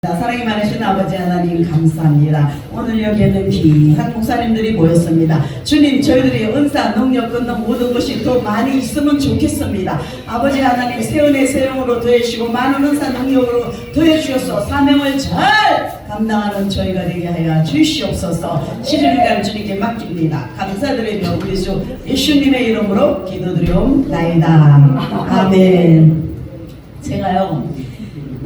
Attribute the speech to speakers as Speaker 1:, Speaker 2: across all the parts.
Speaker 1: 사랑이 많으신 아버지 하나님 감사합니다. 오늘 여기에는 귀한 목사님들이 모였습니다. 주님, 저희들이 은사, 능력 끊는 모든 것이 더 많이 있으면 좋겠습니다. 아버지 하나님 세운의 세용으로 더해주시고 많은 은사 능력으로 더해주셔서 사명을 잘 감당하는 저희가 되게 하여 주시옵소서. 시즌을 주님께 맡깁니다. 감사드리며 우리 주 예수님의 이름으로 기도드리옵나이다. 아멘. 제가요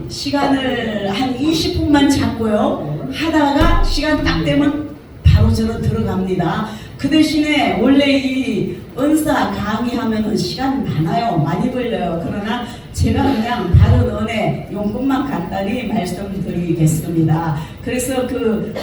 Speaker 1: 시간을 한 20분만 잡고요 하다가 시간 딱 되면 바로 저는 들어갑니다. 그 대신에 원래 이 은사 강의하면은 시간 많아요. 많이 걸려요. 그러나 제가 그냥 바른 은혜 용건만 간단히 말씀드리겠습니다. 그래서 그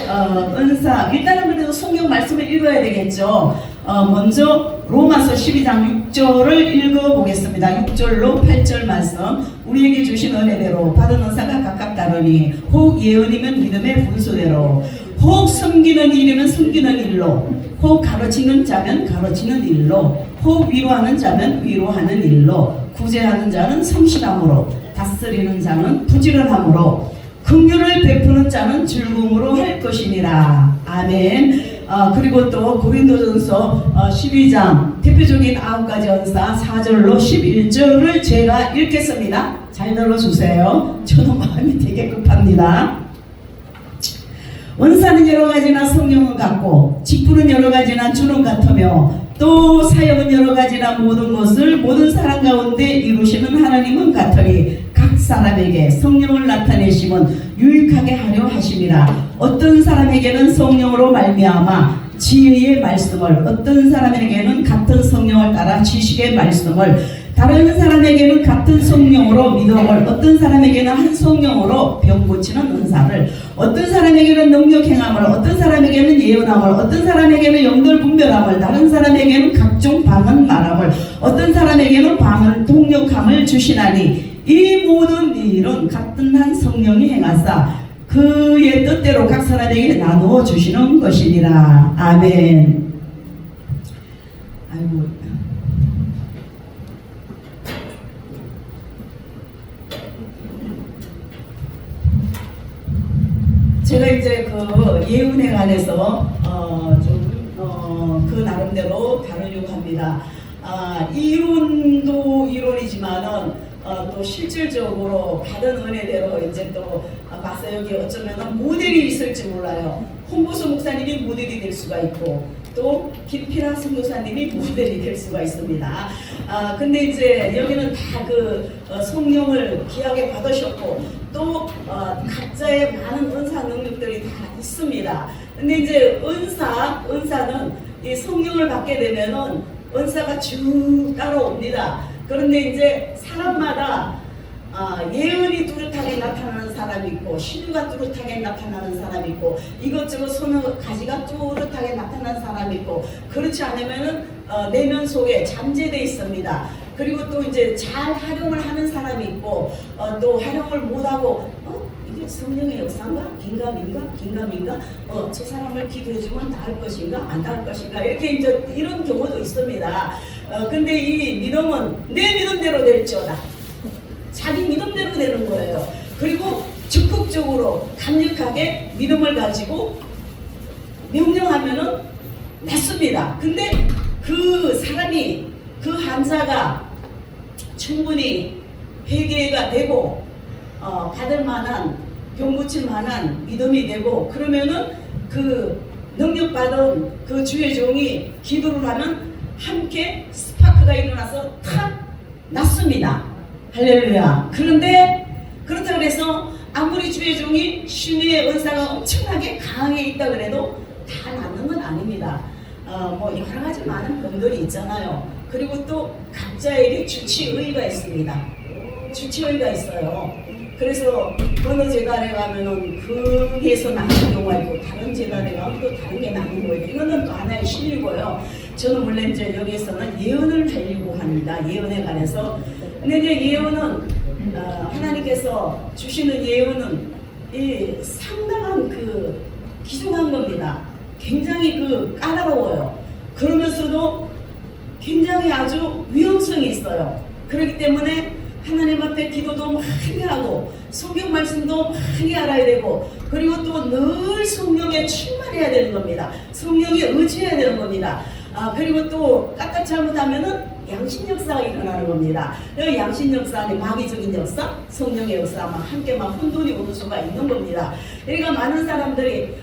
Speaker 1: 은사 일단은 그래도 성경 말씀을 읽어야 되겠죠. 먼저 로마서 12장 6절을 읽어보겠습니다. 6절로 8절 말씀. 우리에게 주신 은혜대로 받은 은사가 각각 다르니 혹 예언이면 믿음의 분수대로, 혹 섬기는 일이면 섬기는 일로, 혹 가르치는 자면 가르치는 일로, 혹 위로하는 자면 위로하는 일로, 구제하는 자는 성실함으로, 다스리는 자는 부지런함으로, 긍휼을 베푸는 자는 즐거움으로 할 것이니라. 아멘. 그리고 또 고린도전서 12장 대표적인 9가지 은사 4절로 11절을 제가 읽겠습니다. 잘 들어주세요. 저도 마음이 되게 급합니다. 은사는 여러 가지나 성령은 같고, 직분은 여러 가지나 주는 같으며, 또 사역은 여러 가지나 모든 것을 모든 사람 가운데 이루시는 하나님은 같으니 각 사람에게 성령을 나타내심은 유익하게 하려 하심이라. 어떤 사람에게는 성령으로 말미암아 지혜의 말씀을, 어떤 사람에게는 같은 성령을 따라 지식의 말씀을, 다른 사람에게는 같은 성령으로 믿음을, 어떤 사람에게는 한 성령으로 병 고치는 은사를, 어떤 사람에게는 능력 행함을, 어떤 사람에게는 예언함을, 어떤 사람에게는 영들 분별함을, 다른 사람에게는 각종 방언 말함을, 어떤 사람에게는 방언 통역함을 주시나니 이 모든 일은 같은 한 성령이 행하사 그의 뜻대로 각 사람에게 나누어 주시는 것이니라. 아멘. 아이고. 제가 이제 그 예언에 관해서 그 나름대로 다루려고 합니다. 이론도 이론이지만은 또 실질적으로 받은 은혜대로 이제 또 봐서 여기 어쩌면 모델이 있을지 몰라요. 홍보수 목사님이 모델이 될 수가 있고, 또 김필아 선교사님이 모델이 될 수가 있습니다. 근데 이제 여기는 다 그 성령을 귀하게 받으셨고, 또 각자의 많은 은사 능력들이 다 있습니다. 근데 이제 은사는 이 성령을 받게 되면은 은사가 쭉 따라옵니다. 그런데 이제 사람마다 예언이 뚜렷하게 나타나는 사람이 있고, 신유가 뚜렷하게 나타나는 사람이 있고, 이것저것 서너 가지가 뚜렷하게 나타나는 사람이 있고, 그렇지 않으면은 내면 속에 잠재되어 있습니다. 그리고 또 이제 잘 활용을 하는 사람이 있고, 또 활용을 못하고 이게 성령의 역사인가? 긴가민가? 저 사람을 기도해주면 닿을 것인가? 안 닿을 것인가? 이렇게 이제 이런 경우도 있습니다. 근데 이 믿음은 내 믿음대로 될지어다. 자기 믿음대로 되는 거예요. 그리고 적극적으로 강력하게 믿음을 가지고 명령하면은 낫습니다. 근데 그 사람이, 그 환자가 충분히 회개가 되고 받을 만한, 병 고칠 만한 믿음이 되고, 그러면은 그 능력받은 그 주의 종이 기도를 하면 함께 스파크가 일어나서 탁 났습니다. 할렐루야. 그런데 그렇다고 해서 아무리 주의 종이 신의 은사가 엄청나게 강하게 있다 그래도 다 낫는 건 아닙니다. 뭐 여러 가지 많은 병들이 있잖아요. 그리고 또 각자에게 주치의가 있습니다. 주치의가 있어요. 그래서 어느 재단에 가면은 그에서 나는 경우가 있고, 다른 재단에 가면 또 다른 게 나는 거예요. 이거는 또 하나의 신이고요. 저는 원래 이제 여기에서는 예언을 하려고 합니다. 예언에 관해서. 근데 이제 예언은 하나님께서 주시는 예언은 이 상당한 그 귀중한 겁니다. 굉장히 그 까다로워요. 그러면서도 굉장히 아주 위험성이 있어요. 그렇기 때문에 하나님 앞에 기도도 많이 하고 성경 말씀도 많이 알아야 되고 그리고 또 늘 성령에 충만해야 되는 겁니다. 성령에 의지해야 되는 겁니다. 그리고 또 까딱 잘못하면은 양심 역사가 일어나는 겁니다. 양심 역사 안에 마귀적인 역사, 성령의 역사 함께 혼돈이 오는 수가 있는 겁니다. 그러니까 많은 사람들이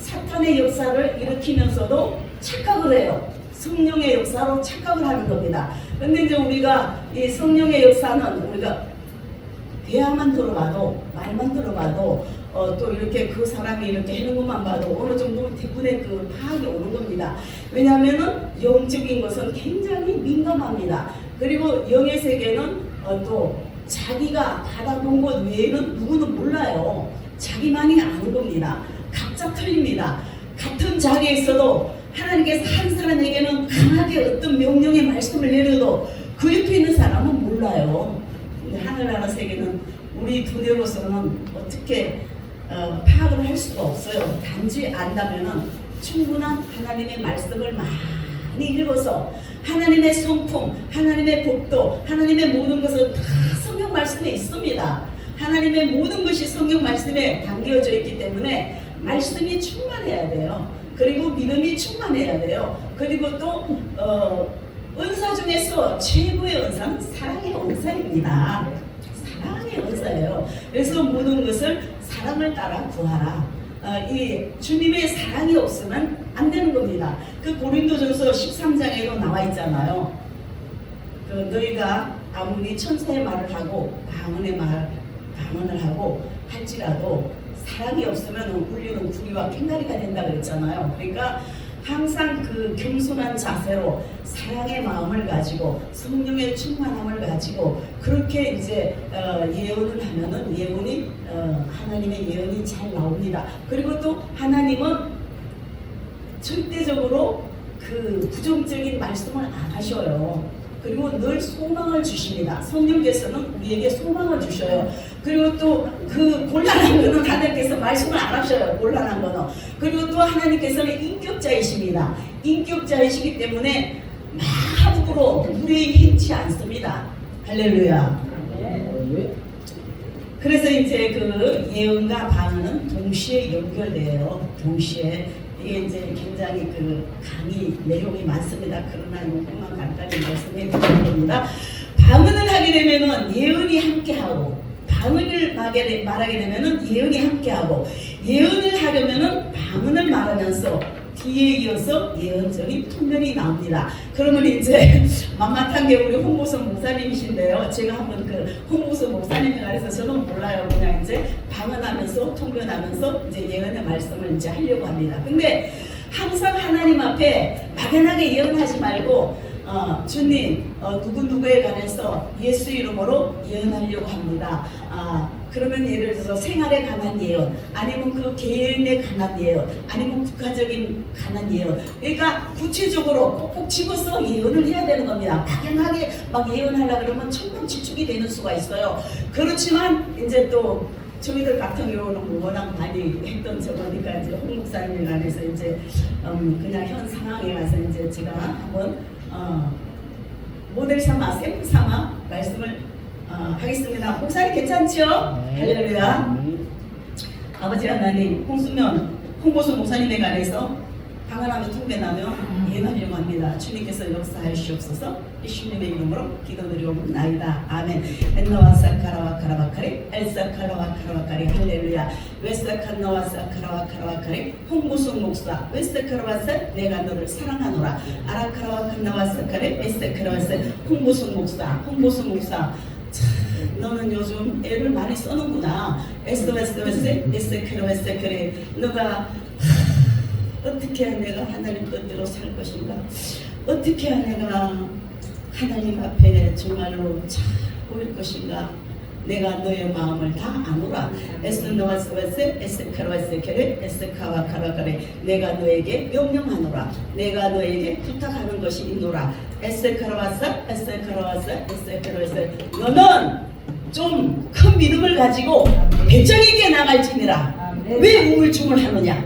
Speaker 1: 사탄의 역사를 일으키면서도 착각을 해요. 성령의 역사로 착각을 하는 겁니다. 근데 이제 우리가 이 성령의 역사는 우리가 대화만 들어봐도 말만 들어봐도 또 이렇게 그 사람이 이렇게 하는 것만 봐도 어느 정도 대부분의 그 파악이 오는 겁니다. 왜냐하면은 영적인 것은 굉장히 민감합니다. 그리고 영의 세계는 또 자기가 받아본 것 외에는 누구는 몰라요. 자기만이 아는 겁니다. 각자 틀립니다. 같은 자리에 있어도 하나님께서 한 사람에게는 강하게 어떤 명령의 말씀을 내려도 그 옆에 있는 사람은 몰라요. 근데 하늘나라 세계는 우리 두뇌로서는 어떻게 파악을 할 수가 없어요. 단지 안다면은 충분한 하나님의 말씀을 많이 읽어서 하나님의 성품, 하나님의 복도, 하나님의 모든 것은 다 성경 말씀에 있습니다. 하나님의 모든 것이 성경 말씀에 담겨져 있기 때문에 말씀이 충만해야 돼요. 그리고 믿음이 충만해야 돼요. 그리고 또 은사 중에서 최고의 은사는 사랑의 은사입니다. 사랑의 은사예요. 그래서 모든 것을 사랑을 따라 구하라. 이 주님의 사랑이 없으면 안 되는 겁니다. 그 고린도전서 13장에도 나와 있잖아요. 너희가 아무리 천사의 말을 하고 방언을 하고 할지라도 사랑이 없으면 울리는 구리와 꽹가리가 된다 그랬잖아요. 그러니까 항상 그 겸손한 자세로 사랑의 마음을 가지고 성령의 충만함을 가지고 그렇게 이제 예언을 하면은 예언이 하나님의 예언이 잘 나옵니다. 그리고 또 하나님은 절대적으로 그 부정적인 말씀을 안 하셔요. 그리고 늘 소망을 주십니다. 성령께서는 우리에게 소망을 주셔요. 그리고 또 그 곤란한 거는 하나님께서 말씀을 안 하셔요. 곤란한 거는. 그리고 또 하나님께서는 인격자이십니다. 인격자이시기 때문에 함부로 무례히 행치 않습니다. 할렐루야. 그래서 이제 그 예언과 방언은 동시에 연결돼요. 동시에. 이게 이제 굉장히 그 강의 내용이 많습니다. 그러나 요것만 간단히 말씀해 드릴 겁니다. 방언을 하게 되면은 예언이 함께하고, 방언을 말하게 되면은 예언이 함께하고, 예언을 하려면은 방언을 말하면서 뒤에 이어서 예언적인 통면이 나옵니다. 그러면 이제 만만한 게 우리 홍보선 목사님이신데요. 제가 한번 그 홍보선 목사님에 가서 저는 몰라요. 그냥 이제 방언하면서 통변하면서 이제 예언의 말씀을 이제 하려고 합니다. 근데 항상 하나님 앞에 막연하게 예언하지 말고 주님 누구누구에 관해서 예수 이름으로 예언하려고 합니다. 그러면 예를 들어서 생활에 관한 예언, 아니면 그 개인에 관한 예언, 아니면 국가적인 관한 예언. 그러니까 구체적으로 꼭꼭 집어서 예언을 해야 되는 겁니다. 막연하게 막 예언하려고 그러면 천문지축이 되는 수가 있어요. 그렇지만 이제 또 저희들 같은 경우는 워낙 많이 했던 저거니까 이제 홍 목사님에 관해서 이제 그냥 현 상황에 와서 이제 제가 한번 모델 삼아, 샘플 삼아 말씀을 하겠습니다. 목사님 괜찮죠? 할렐루야. 아버지 하나님, 홍보선 목사님에 관해서 방언하며 통변하며 예언하려고 합니다. 주님께서 역사하시옵소서. 예수님의 이름으로 기도드리옵나이다. 아멘. 엔나와 사카라와 카라바카리, 엘사카라와 카라바카리, 할렐루야. 웨스카나와 사카라와 카라바카리, 홍보선 목사, 웨스카라와사, 내가 너를 사랑하노라. 아라카라와 칸나와 사카리, 에스카라와사, 홍보선 목사. 너는 요즘 애를 많이 써는구나. 에스케로에스케레. 너가 어떻게 해야 내가 하나님 뜻대로 살 것인가? 어떻게 해야 내가 하나님 앞에 정말로 잘 보일 것인가? 내가 너의 마음을 다 아노라. 에스카와카라카레. 내가 너에게 명령하노라. 내가 너에게 부탁하는 것이 있노라. 에스카라와사. 너는 좀 큰 믿음을 가지고 배짱 있게 나갈지니라. 왜 우물쭈물 하느냐?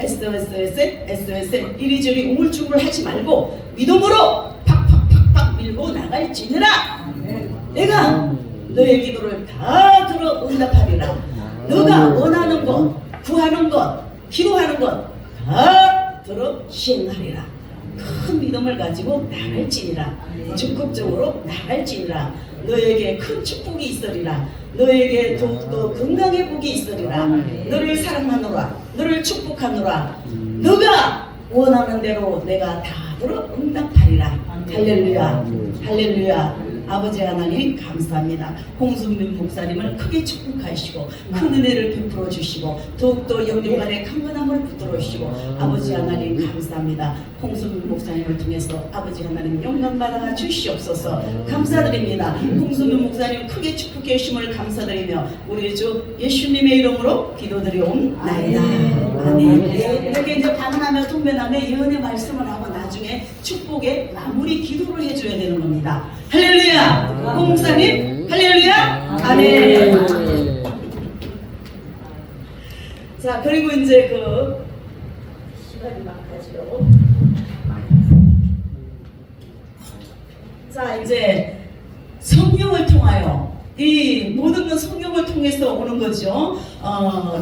Speaker 1: SOS 이리저리 우물쭈물 하지 말고 믿음으로 팍팍팍팍 밀고 나갈지니라. 내가 너의 기도를 다 들어 응답하리라. 너가 원하는 것, 구하는 것, 기도하는 것 다 들어 시행하리라. 큰 믿음을 가지고 나갈지니라. 적극적으로 나갈지니라. 너에게 큰 축복이 있으리라. 너에게 더욱더 건강의 복이 있으리라. 너를 사랑하노라. 너를 축복하노라. 너가 원하는 대로 내가 다 들어 응답하리라. 할렐루야. 할렐루야. 아버지 하나님 감사합니다. 홍순민 목사님을 크게 축복하시고 큰 은혜를 베풀어 주시고 더욱더 영육간의 강건함을 붙들어 주시고 아버지 하나님 감사합니다. 홍순민 목사님을 통해서 아버지 하나님 영광 받아 주시옵소서. 감사드립니다. 홍순민 목사님 크게 축복해 주심을 감사드리며 우리 주 예수님의 이름으로 기도드리옵나이다. 아멘. 이렇게 이제 방언하며 통변하며 예언의 말씀을 하고 나중에 축복의 마무리 기도를 해줘야 되는 겁니다. 할렐루야. 홍 목사님 할렐루야. 아멘. 자, 그리고 이제 그 시간이 막 가지고 자, 이제 성령을 통하여 이 모든 건 성령을 통해서 오는 거죠.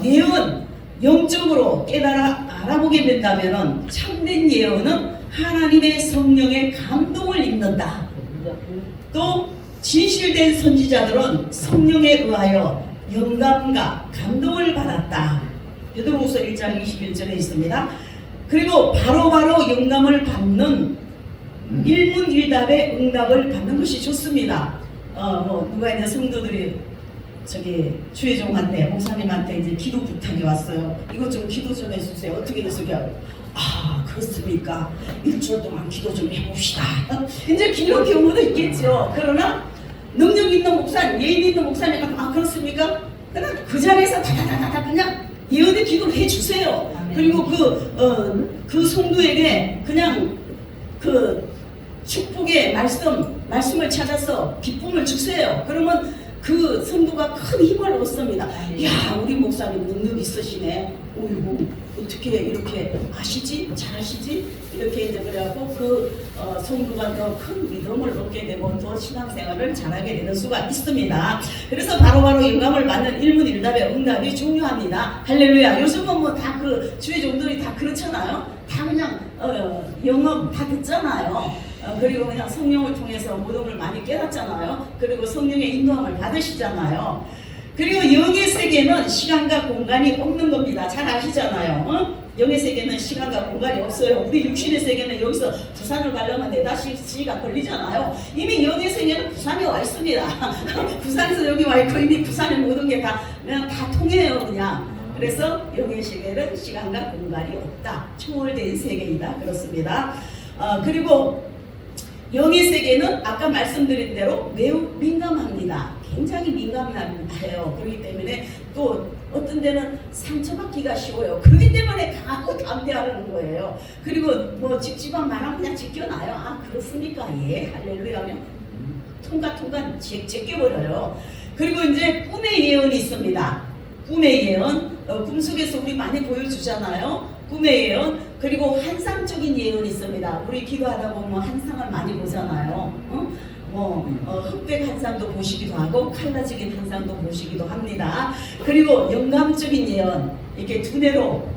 Speaker 1: 예언 영적으로 깨달아 알아보게 된다면은 참된 예언은 하나님의 성령의 감동을 입는다. 또 진실된 선지자들은 성령에 의하여 영감과 감동을 받았다. 베드로후서 1장 21절에 있습니다. 그리고 바로바로 영감을 받는 일문일답의 응답을 받는 것이 좋습니다. 누가 이제 성도들이 저기 주혜종한테 목사님한테 이제 기도 부탁이 왔어요. 이것 좀 기도 좀 해주세요. 어떻게 해주세요? 아, 그렇습니까? 일주일 동안 기도 좀 해봅시다. 이제 이런 경우도 있겠죠. 그러나 능력 있는 목사님, 예의 있는 목사님이 아, 그렇습니까? 그냥 그 자리에서 다다다다 그냥 예언의 기도를 해주세요. 그리고 그 성도에게 그냥 그 축복의 말씀을 찾아서 기쁨을 주세요. 그러면 그 성도가 큰 힘을 얻습니다. 야, 우리 목사님 능력 있으시네. 어이구, 어떻게 이렇게 아시지? 잘하시지? 이렇게 이제 그래갖고 그 성도가 더 큰 믿음을 얻게 되고 더 신앙생활을 잘하게 되는 수가 있습니다. 그래서 바로바로 영감을 받는 일문일답의 응답이 중요합니다. 할렐루야. 요즘은 뭐 다 그 주의종들이 다 그렇잖아요. 다 그냥 영업 다 듣잖아요. 그리고 그냥 성령을 통해서 모든 걸 많이 깨닫잖아요. 그리고 성령의 인도함을 받으시잖아요. 그리고 영의 세계는 시간과 공간이 없는 겁니다. 잘 아시잖아요. 영의 세계는 시간과 공간이 없어요. 우리 육신의 세계는 여기서 부산을 가려면 4-5시간 걸리잖아요. 이미 영의 세계는 부산에 와 있습니다. 부산에서 여기 와 있고 이미 부산의 모든 게 다 그냥 다 통해요. 그냥. 그래서 영의 세계는 시간과 공간이 없다. 초월된 세계이다. 그렇습니다. 그리고 영의 세계는 아까 말씀드린 대로 매우 민감합니다. 굉장히 민감해요. 그렇기 때문에 또 어떤 데는 상처받기가 쉬워요. 그렇기 때문에 강하고 담대하는 거예요. 그리고 뭐 찝찝한 말하면 그냥 제껴놔요. 아, 그렇습니까? 예, 할렐루야 하면 통과 제껴버려요. 그리고 이제 꿈의 예언이 있습니다. 꿈의 예언, 꿈속에서 우리 많이 보여주잖아요. 꿈의 예언, 그리고 환상적인 예언이 있습니다. 우리 기도하다 보면 환상을 많이 보잖아요. 흑백 환상도 보시기도 하고 칼라적인 환상도 보시기도 합니다. 그리고 영감적인 예언, 이렇게 두뇌로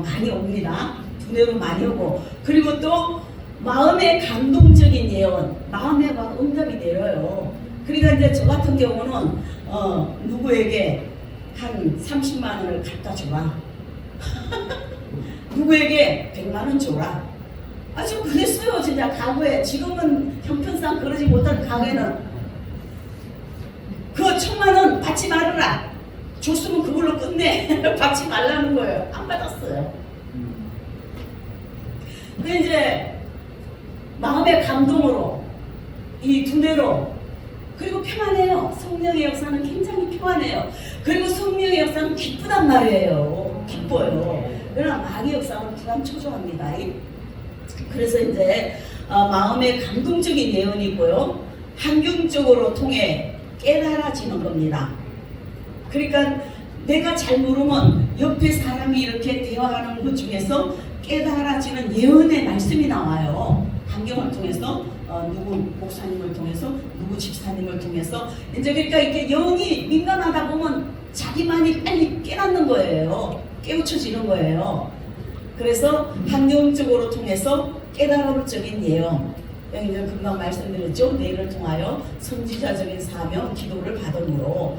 Speaker 1: 많이 옵니다. 두뇌로 많이 오고, 그리고 또 마음의 감동적인 예언, 마음에 막 응답이 내려요. 그러니까 이제 저 같은 경우는 누구에게 한 30만 원을 갖다 줘라. 누구에게 100만 원 줘라. 좀 그랬어요. 진짜 과거에. 지금은 형편상 그러지 못한 과거에는 그 1000만 원 받지 말아라. 줬으면 그걸로 끝내. 받지 말라는 거예요. 안 받았어요. 근데 이제 마음의 감동으로 이 두뇌로, 그리고 평안해요. 성령의 역사는 굉장히 평안해요. 그리고 성령의 역사는 기쁘단 말이에요. 기뻐요. 그러나 마귀의 역사는 불안초조합니다. 그래서 이제 마음의 감동적인 예언이 있고요. 환경적으로 통해 깨달아지는 겁니다. 그러니까 내가 잘 모르면 옆에 사람이 이렇게 대화하는 것 중에서 깨달아지는 예언의 말씀이 나와요. 환경을 통해서 누구 목사님을 통해서 누구 집사님을 통해서 이제 그러니까 이렇게 영이 민감하다 보면 자기만이 빨리 깨닫는 거예요. 깨우쳐지는 거예요. 그래서 환경적으로 통해서 깨달음적인 예언, 여기는 금방 말씀드렸죠. 내일을 통하여 선지자적인 사명, 기도를 받음으로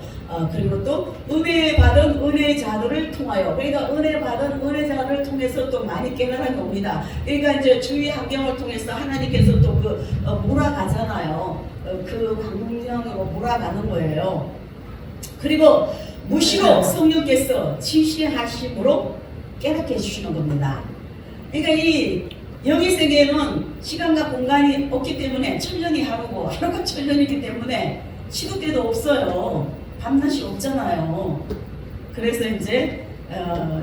Speaker 1: 그리고 또 은혜 받은 은혜자들을 통하여, 그러니까 은혜 받은 은혜자들을 통해서 또 많이 깨달은 겁니다. 그러니까 이제 주위 환경을 통해서 하나님께서 또 몰아가잖아요. 그 광명으로 몰아가는 거예요. 그리고 무시로 성령께서 지시하심으로 깨닫게 해주시는 겁니다. 그러니까 이 영의 세계에는 시간과 공간이 없기 때문에 천년이 하루고 하루가 천년이기 때문에 시도 때도 없어요. 밤낮이 없잖아요. 그래서 이제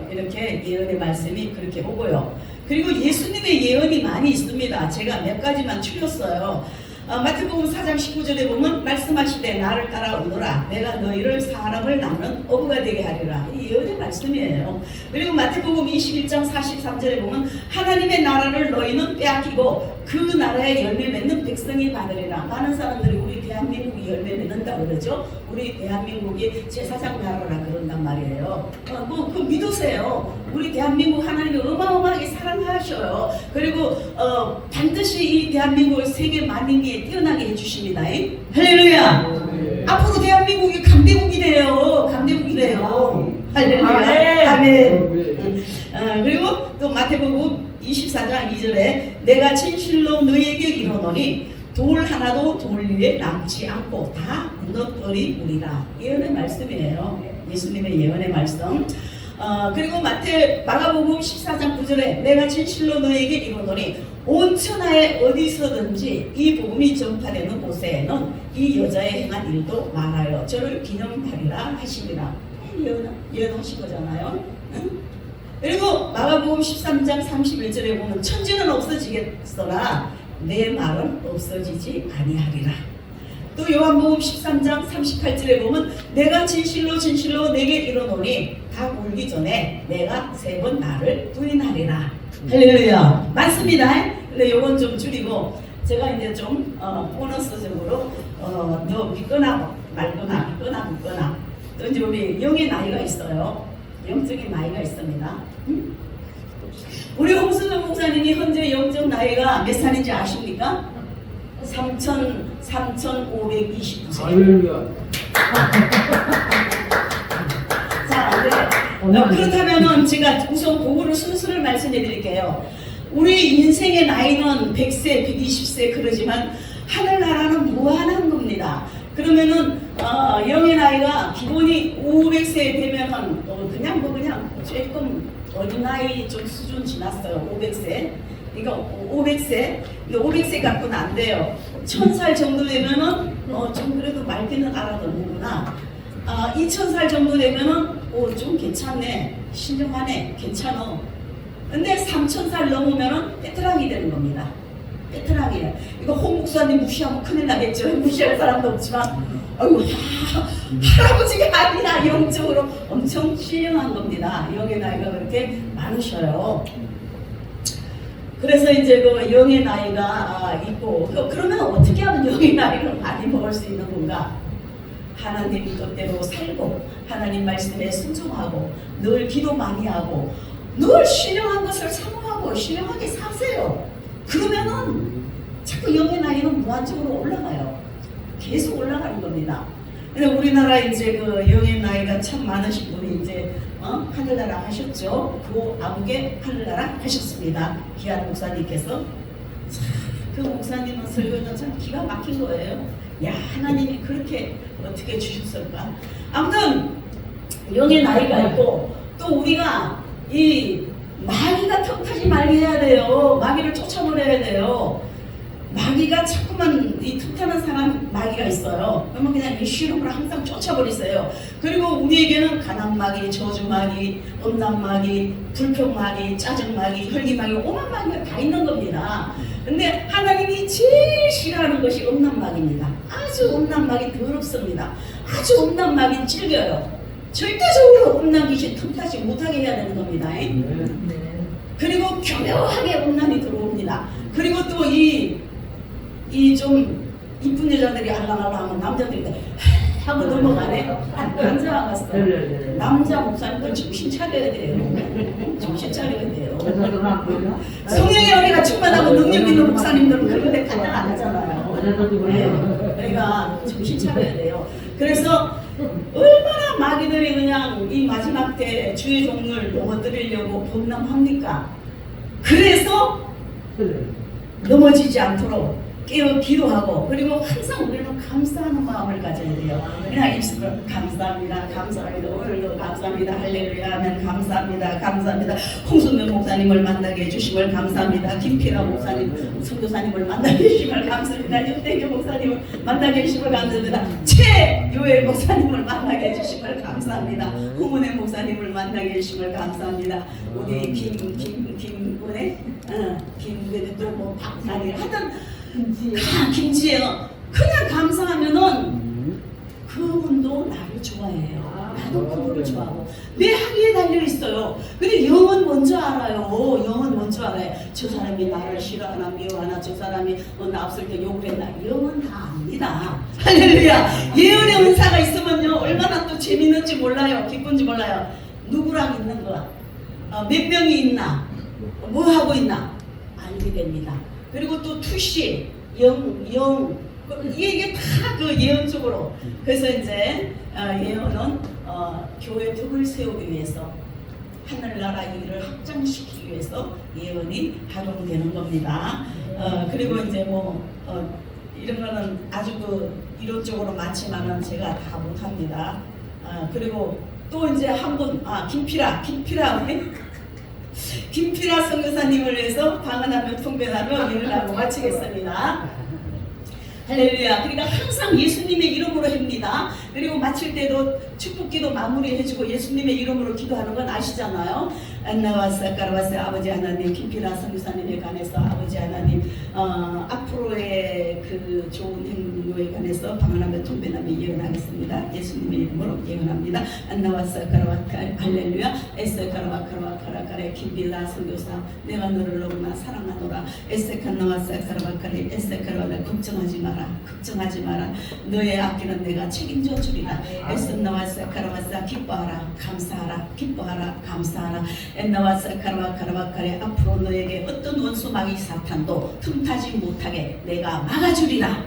Speaker 1: 이렇게 예언의 말씀이 그렇게 오고요. 그리고 예수님의 예언이 많이 있습니다. 제가 몇 가지만 추렸어요. 마태복음 4장 19절에 보면 말씀하시되 나를 따라오너라 내가 너희를 사람을 낳는 어부가 되게 하리라. 이 예언의 말씀이에요. 그리고 마태복음 21장 43절에 보면 하나님의 나라를 너희는 빼앗기고 그 나라에 열매 맺는 백성이 받으리라. 많은 사람들이 우리 대한민국이 열매 맺는다 그러죠. 우리 대한민국이 제사장 나라라 그런단 말이에요. 그 믿으세요. 우리 대한민국 하나님이 어마어마하게 사랑하셔요. 그리고 반드시 이 대한민국을 세계 만인기에 뛰어나게 해주십니다. 할렐루야. 네. 앞으로 대한민국이 강대국이 돼요. 강대국이 돼요. 할렐루야. 아멘. 그리고 또 마태복음 24장 2절에 내가 진실로 너희에게 이르노니 돌 하나도 돌 위에 남지 않고 다 무너뜨리 우리라. 예언의 말씀이에요. 예수님의 예언의 말씀. 그리고 마가복음 14장 9절에 내가 진실로 너에게 이르노니 온 천하에 어디서든지 이 복음이 전파되는 곳에는 이 여자의 행한 일도 말하여 저를 기념하리라 하시니라. 예언하신 거잖아요. 응? 그리고 마가복음 13장 31절에 보면 천지는 없어지겠으나 내 말은 없어지지 아니하리라. 또 요한복음 13장 38절에 보면 내가 진실로 진실로 내게 이르노니 닭 울기 전에 내가 3번 나를 부인하리라. 할렐루야. 맞습니다. 근데 요건 좀 줄이고 제가 이제 좀 보너스적으로 너 믿거나 말거나 믿거나 믿거나 또 이제 우리 영의 나이가 있어요. 영적인 나이가 있습니다. 우리 홍수정 목사님이 현재 영적 나이가 몇 살인지 아십니까? 3,529세.
Speaker 2: 할렐루야.
Speaker 1: 자, 그렇다면은 제가 우선 그거를 순서를 말씀해 드릴게요. 우리 인생의 나이는 100세, 120세 그러지만 하늘나라는 무한한 겁니다. 그러면은 영의 나이가 기본이 500세 되면은 그냥 조금 어린아이 좀 수준 지났어요. 500세. 그러니까 500세. 근데 500세 갖고는 안 돼요. 1000살 정도 되면은 좀 그래도 말귀는 알아듣는구나. 2000살 정도 되면은 좀 괜찮네. 신령하네. 괜찮어. 근데 3000살 넘으면은 빼트랑이 되는 겁니다. 빼트랑이에요. 이거 홍 목사님 무시하면 큰일 나겠죠. 무시할 사람도 없지만 아이고 할아버지가 아니라 영적으로 엄청 신령한 겁니다. 영의 나이가 그렇게 많으셔요. 그래서 이제 그 영의 나이가 있고 그러면 어떻게 하면 영의 나이를 많이 먹을 수 있는 건가? 하나님 뜻대로 살고 하나님 말씀에 순종하고 늘 기도 많이 하고 늘 신령한 것을 사모하고 신령하게 사세요. 그러면은 자꾸 영의 나이는 무한적으로 올라가요. 계속 올라가는 겁니다. 근데 우리나라 이제 그 영의 나이가 참 많으신 분이 이제 하늘나라 하셨죠. 그 아무개 하늘나라 하셨습니다. 귀한 목사님께서. 그 목사님은 설교는 참 기가 막힌 거예요. 야, 하나님이 그렇게 어떻게 주셨을까? 아무튼 영의 나이가 있고 또 우리가 이 마귀가 틈타지 말게 해야 돼요. 마귀를 쫓아버려야 돼요. 마귀가 자꾸만 이 틈타는 사람 마귀가 있어요. 그러면 그냥 이 시름으로 항상 쫓아버리세요. 그리고 우리에게는 가난마귀, 저주마귀, 음란마귀, 불평마귀, 짜증마귀, 혈기마귀, 오만 마귀가 다 있는 겁니다. 근데 하나님이 제일 싫어하는 것이 음란마귀입니다. 아주 음란마귀 더럽습니다. 아주 음란마귀 찔겨요. 절대적으로 음란 귀신 틈타지 못하게 해야 되는 겁니다. 그리고 교묘하게 음란이 들어옵니다. 그리고 또 이 좀 이쁜 여자들이 알랑알랑하면 남자들이 하고 넘어가네. 남자 안 갔어. 남자 목사님들 정신 차려야 돼요. 정신 차려야 돼요. 성령의 은혜가 충만하고 능력 있는 목사님들은 그런 데 간다 안 하잖아요. 그러니까 정신 차려야 돼요. 그래서 얼마나 마귀들이 그냥 이 마지막 때 주의 종을 넘어뜨리려고 범람합니까? 그래서 넘어지지 않도록 깨어 기도하고, 그리고 항상 우리는 감사하는 마음을 가져야 돼요. 그냥 입술로 감사합니다, 감사합니다, 오늘도 감사합니다, 할렐루야 하면 감사합니다, 감사합니다. 홍순명 목사님을 만나게 해주심을 감사합니다. 김필아 목사님, 선교사님을 만나게 해주심을 감사합니다. 윤대교 목사님을 만나게 해주심을 감사합니다. 최요엘 목사님을 만나게 해주심을 감사합니다. 홍은혜 목사님을 만나게 해주심을 감사합니다. 우리 김군의 김군의 또뭐 박사님 하던 김지혜요. 그냥 감사하면은 그분도 나를 좋아해요. 나도 그분을 좋아하고 내 학위에 달려 있어요. 근데 영은 뭔지 알아요. 영은 뭔지 알아요. 저 사람이 나를 싫어하나 미워하나, 저 사람이 나 없을 때 욕을 했나, 영은 다 압니다. 할렐루야. 예언의 은사가 있으면요 얼마나 또 재밌는지 몰라요. 기쁜지 몰라요. 누구랑 있는 거야, 몇 명이 있나, 뭐 하고 있나 알게 됩니다. 그리고 또 투시, 영, 이게 다 그 예언적으로. 그래서 이제 예언은 교회 덕을 세우기 위해서, 하늘나라 일을 확장시키기 위해서 예언이 활용되는 겁니다. 그리고 이제 뭐 이런 거는 아주 그 이론적으로 많지만은 제가 다 못합니다. 그리고 또 이제 한 분, 김필아 선교사님을 위해서 방언하며 통변하며 일어나고 마치겠습니다. 할렐루야. 그러니까 항상 예수님의 이름으로 합니다. 그리고 마칠 때도 축복기도 마무리해주고 예수님의 이름으로 기도하는 건 아시잖아요. 안나와사 까라와사 아버지 하나님, 김필아 선교사님에 관해서 아버지 하나님 앞으로의 그 좋은 행로에 관해서 방언하며 통변하며 예언하겠습니다. 예수님의 이름으로 예언합니다. 안나와사 까라와카 할렐루야. 에스 까라와카라와카라카레 김필아 선교사, 내가 너를 너무나 사랑하노라. 에스 칸나와사 까라와카레 에스 까라와라. 걱정하지 마라. 너의 앞길은 내가 책임져 주리라. 에스 나와사 까라와사 기뻐하라, 감사하라, 기뻐하라, 감사하라. 엔나와사 카라와카라와카레 앞으로 너에게 어떤 원수 마귀 사탄도 틈타지 못하게 내가 막아주리라.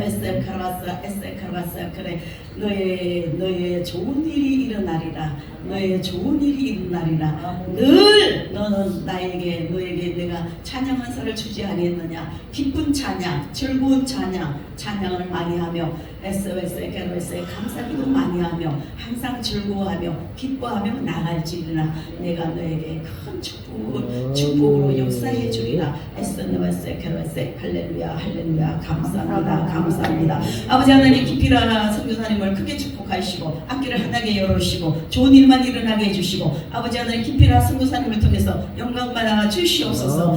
Speaker 1: 에스 카라와사 그래. 너의 좋은 일이 일어나리라. 너의 좋은 일이 일어나리라. 늘 너는 너에게 내가 찬양 헌사를 주지 아니했느냐. 기쁜 찬양, 즐거운 찬양을 많이 하며 SOS에 감사기도 많이 하며 항상 즐거워하며 기뻐하며 나갈지니라. 내가 너에게 큰 축복으로 역사해 주리라. SOS에 할렐루야, 할렐루야. 감사합니다. 아버지 하나님, 김필아 선교사님을 크게 축복하시고 앞길을 환하게 열어주시고 좋은 일만 일어나게 해주시고, 아버지 하나님 김필아 선교사님을 통해서 영광받아 주시옵소서.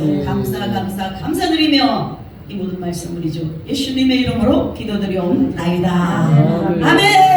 Speaker 1: 감사드리며 이 모든 말씀 우리 주 예수님의 이름으로 기도드리옵나이다. 아멘.